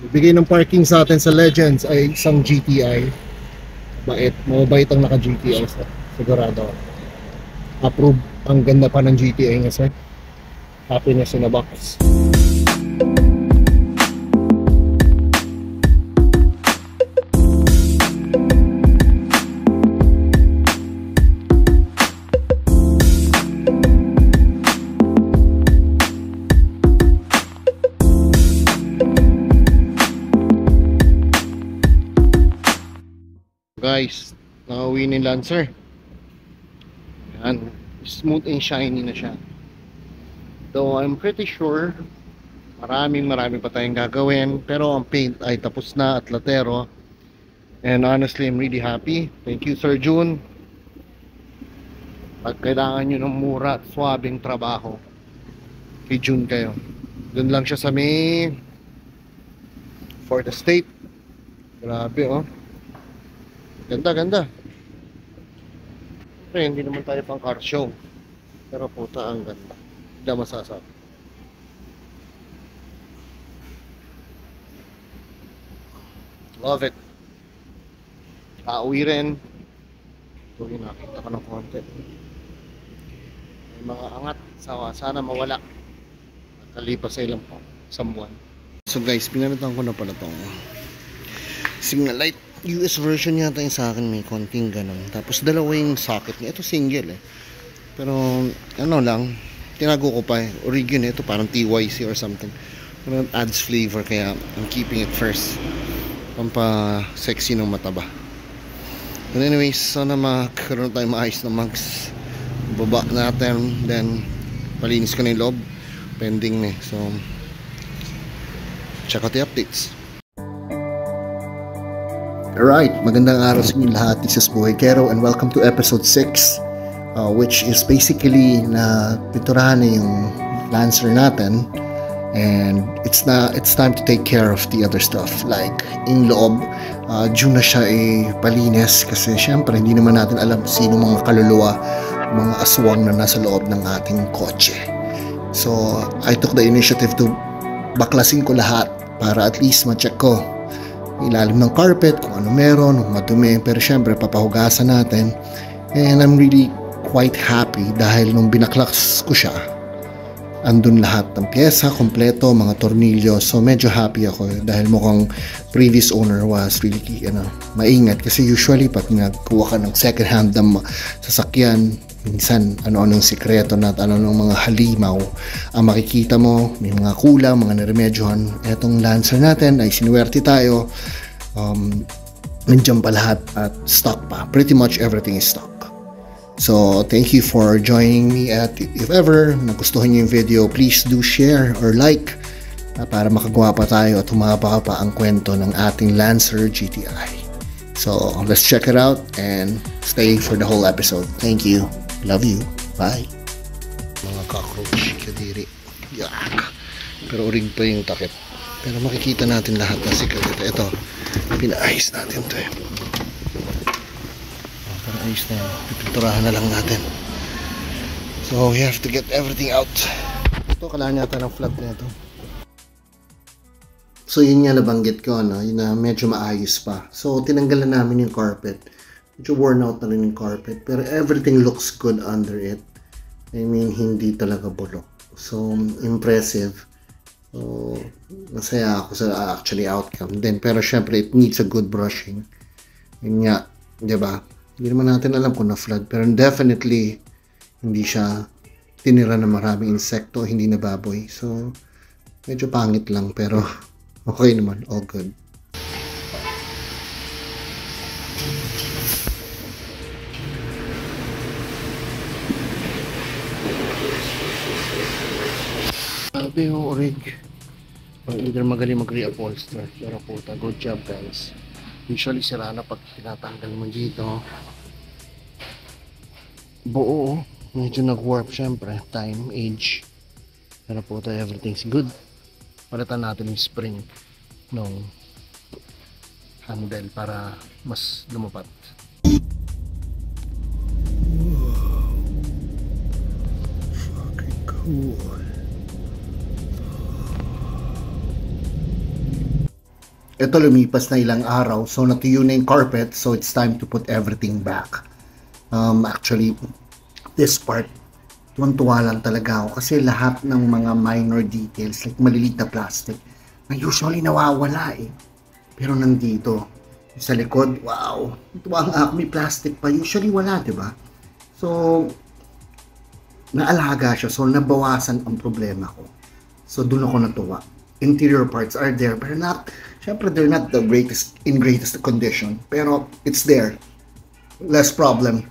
Bigay ng parking sa atin sa Legends ay isang GTI. Mabait ang naka GTI, sigurado. Approve. Ang ganda pa ng GTI niya, sir. Happiness in a box. Guys, nakauwi ni Lancer. Yan, smooth and shiny na siya. Though I'm pretty sure maraming pa tayong gagawin, pero ang paint ay tapos na at latero. And honestly, I'm really happy. Thank you, Sir June. Pag kailangan nyo ng mura at swabing trabaho, kay June kayo. Doon lang siya sa may for the state. Grabe, oh. Ganda, ganda. Pero hindi naman tayo pang car show. Pero puta, ang ganda. Hindi masasabi. Love it. Pauwi rin. Ito yung nakita ko ng konti. May mga angat. Sana mawala. Nakalipas sa ilang isang buwan. So guys, pinalitan ko na pala itong signal light. US version yata yung sa akin, may konting ganun. Tapos dalawa yung socket niya. Ito single eh. Pero ano lang, tinago ko pa eh. Origin ito parang TYC or something. Pero it adds flavor kaya I'm keeping it first. Pampa sexy ng mataba. But anyways, sana magkaroon tayo maayos na mags. Baba natin, then palinis ko na yung loob. Pending na eh. So check out the updates. Alright, magandang araw sa inyo lahat. This is Boy Kero and welcome to episode 6, which is basically na piturahan na yung Lancer natin, and it's time to take care of the other stuff like yung loob. Due na siya palinis kasi syempre hindi naman natin alam sino mga kaluluwa, mga aswang na nasa loob ng ating kotse. So I took the initiative to baklasin ko lahat para at least ma-check ko ilalim ng carpet, kung ano meron, kung madumi. Pero syempre, papahugasan natin. And I'm really quite happy dahil nung binaklaks ko siya, andun lahat ng pyesa, kompleto, mga tornilyo. So medyo happy ako dahil mukhang previous owner was really maingat. Kasi usually, pag nagkuha ka ng second hand ng sasakyan, minsan ano-anong sikreto na ano-anong mga halimaw ang makikita mo, may mga kulang, mga niremedyohan. Etong Lancer natin ay sinuwerte tayo, nandiyan pa lahat at stock pa, pretty much everything is stock. So thank you for joining me at if ever nagustuhan niyo yung video, please do share or like para makagawa pa tayo at humaba pa ang kwento ng ating Lancer GTI. So let's check it out and stay for the whole episode. Thank you. Love you. Bye. Mga cockroach, kadiri. Yak. Pero urig pa yung takip. Pero makikita natin lahat ng sikreto. Ito, pinaayos natin ito eh. Para ayos na yan. Pipinturahan na lang natin. So, we have to get everything out. Ito, kailangan yata ng flat na ito. So, yun nga nabanggit ko, no? Yun na medyo maayos pa. So, tinanggal na namin yung carpet. Medyo worn out na rin yung carpet, pero everything looks good under it. I mean, hindi talaga bulok. So, impressive. So, masaya ako sa actually outcome din. Pero syempre, it needs a good brushing. Yun nga, diba? Hindi naman natin alam kung na-flood, pero definitely, hindi siya tinira na maraming insekto, hindi na baboy. So, medyo pangit lang, pero okay naman, all good. Sabi yung orig, either magaling mag-reupholster, pero puta, good job guys. Usually sira na pag tinatanggal mo dito. Buo, medyo nag-warp syempre, time, age. Pero puta, everything's good. Palitan natin yung spring ng handle para mas lumapat. Fucking cool. ito lumipas na ilang araw, so natuyo na yung carpet, so it's time to put everything back. Actually, this part, tuwan-tuwa lang talaga ako kasi lahat ng mga minor details, like maliliit na plastic, na usually nawawala eh. Pero nandito, sa likod, wow, tuwa nga ako, may plastic pa, usually wala, diba? So, naalaga siya, so nabawasan ang problema ko. So, doon ako natuwa. Interior parts are there, but syempre they're not the greatest condition, pero it's there. Less problem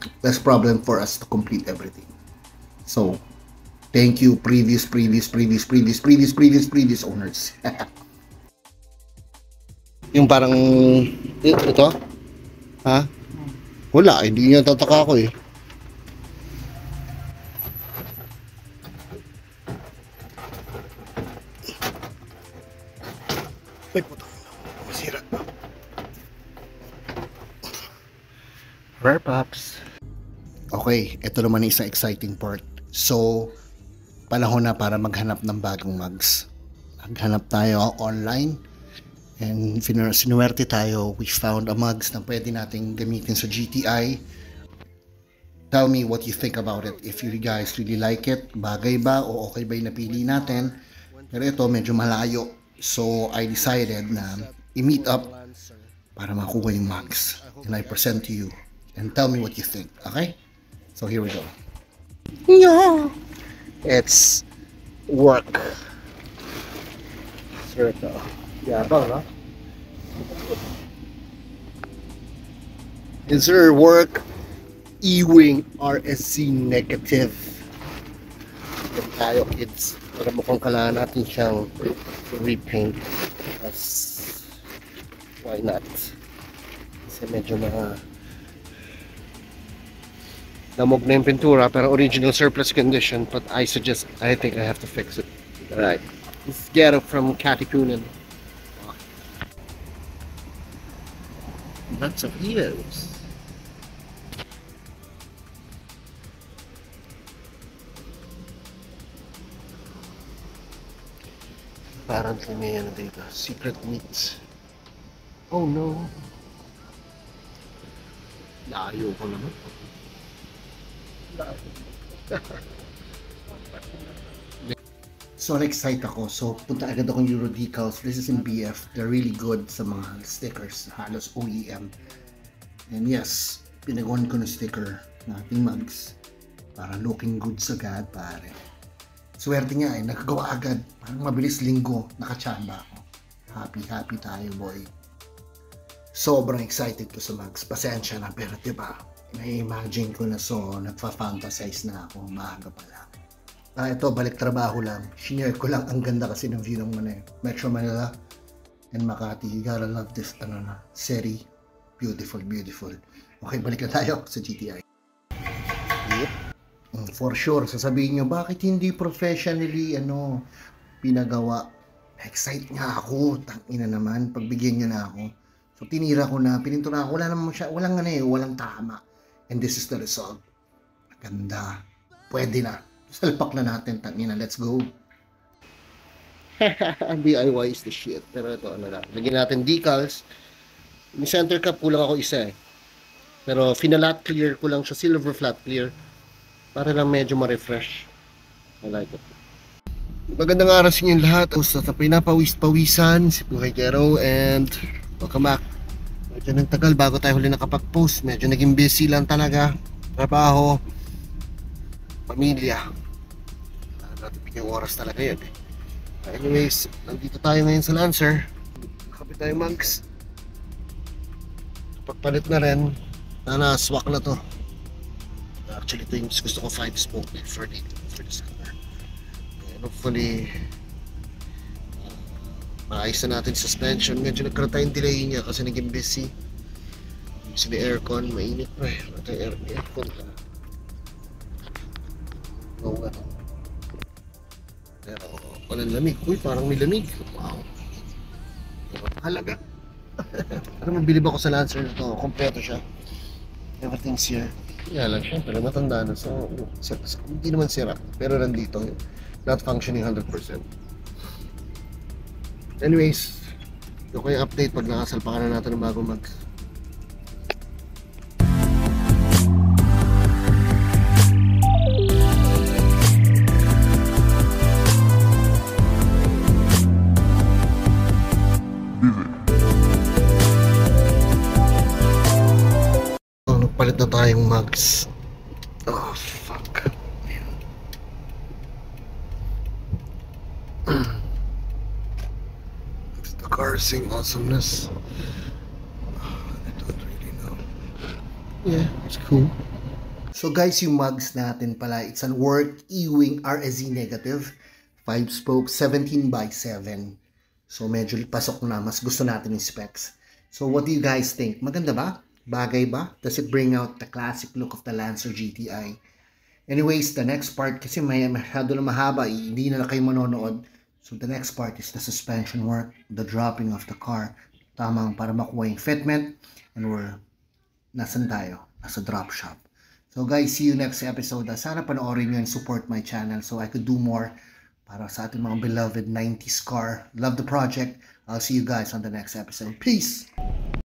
for us to complete everything. So, thank you previous owners. Yung parang ito? Ha? Wala, hindi niya tataka ko eh. Ay, putang ina. Masira na. Rare Pops. Okay, ito naman yung isang exciting part. So, panahon na para maghanap ng bagong mugs. Maghanap tayo online. And sinuwerte tayo. We found a mugs na pwede nating gamitin sa GTI. Tell me what you think about it. If you guys really like it, bagay ba o okay ba yung napili natin? Pero ito medyo malayo. So I decided na i-meet up para makuha yung mugs. And I present to you. And tell me what you think. Okay? So here we go. Yeah. It's work. Sir, ito. Yabang, ha? Is there work? Ewing RSC negative. Yan tayo, kids. Para mukhang kailangan natin siyang repaint. As why not? Kasi medyo damog na yung pintura, pero original surplus condition. But I think I have to fix it. Alright. Let's get it from Katipunan. Lots of heroes. Apparently may ano dito, secret meats. Oh no. Layo ko naman. So na-excite ako. So punta agad akong Euro Decals. This is in BF. They're really good sa mga stickers. Halos OEM. And yes, pinagawan ko ng sticker ng ating mugs. Para looking good agad, pare. Swerte nga eh, nakagawa agad. Parang mabilis linggo, nakachamba ako. Happy tayo, boy. Sobrang excited ko sa mugs. Pasensya na, pero diba, na-imagine ko na so, nagfa-fantasize na ako, maaga pa lang. Ito, balik trabaho lang. Shinare ko lang, ang ganda kasi ng view ng Metro Manila and Makati. You gotta love this, city. Beautiful. Okay, balik na tayo sa GTI. Yep. For sure, sasabihin nyo, bakit hindi professionally, pinagawa? Excite nga ako, tangina naman, pagbigyan nyo na ako. So, tinira ko na, pinintura ko, walang tama. And this is the result. Ganda. Pwede na. Salpak na natin, tangina, let's go. DIY is the shit. Pero ito, lagyan natin decals. Yung center cap, kulang ako isa eh. Pero finalat clear ko lang siya, silver flat clear. Para lang medyo ma-refresh. I like it. Magandang araw sa inyo lahat. Sa pinapawis-pawisan, si Buhay Kero, and welcome back. Medyo nang tagal bago tayo huli nakapag-post. Medyo naging busy lang talaga. Trabaho, pamilya. Natin bigyan oras talaga yan eh. Anyways, nandito tayo ngayon sa Lancer. Nakapit tayo mugs. Pagpalit na rin. Swak na to. Actually ito yung gusto ko 5-spoke for this car. And hopefully maayos na natin suspension. Medyo nagkaroon tayong delay niya kasi naging busy. Kasi may aircon, mainit pa eh. Ito yung aircon lang. Pero walang lamig. Uy, parang may lamig. Wow. Halaga. Pero mabilib ako sa Lancer na to. Kompleto siya. Everything's here. Kaya lang siya, pero matanda na. So, hindi naman sira. Pero nandito, not functioning 100%. Anyways, Ito ko yung update pag nakasalpakan na natin ng bagong mag. Oh, nagpalit na tayong mugs. Oh, fuck. It's the car sing awesomeness. I don't really know. Yeah, it's cool. So guys, yung mugs natin pala, it's an Work Ewing RSZ negative. 5 spokes, 17 by 7. So medyo pasok na, mas gusto natin yung specs. So what do you guys think? Maganda ba? Bagay ba? Does it bring out the classic look of the Lancer GTI? Anyways, the next part, kasi may masyado na mahaba, hindi na kayo manonood. So the next part is the suspension work, the dropping of the car. Tamang para makuha yung fitment. And we're, nasan tayo? Nasa drop shop. So guys, see you next episode. Sana panoorin nyo and support my channel so I could do more para sa ating mga beloved 90s car. Love the project. I'll see you guys on the next episode. Peace!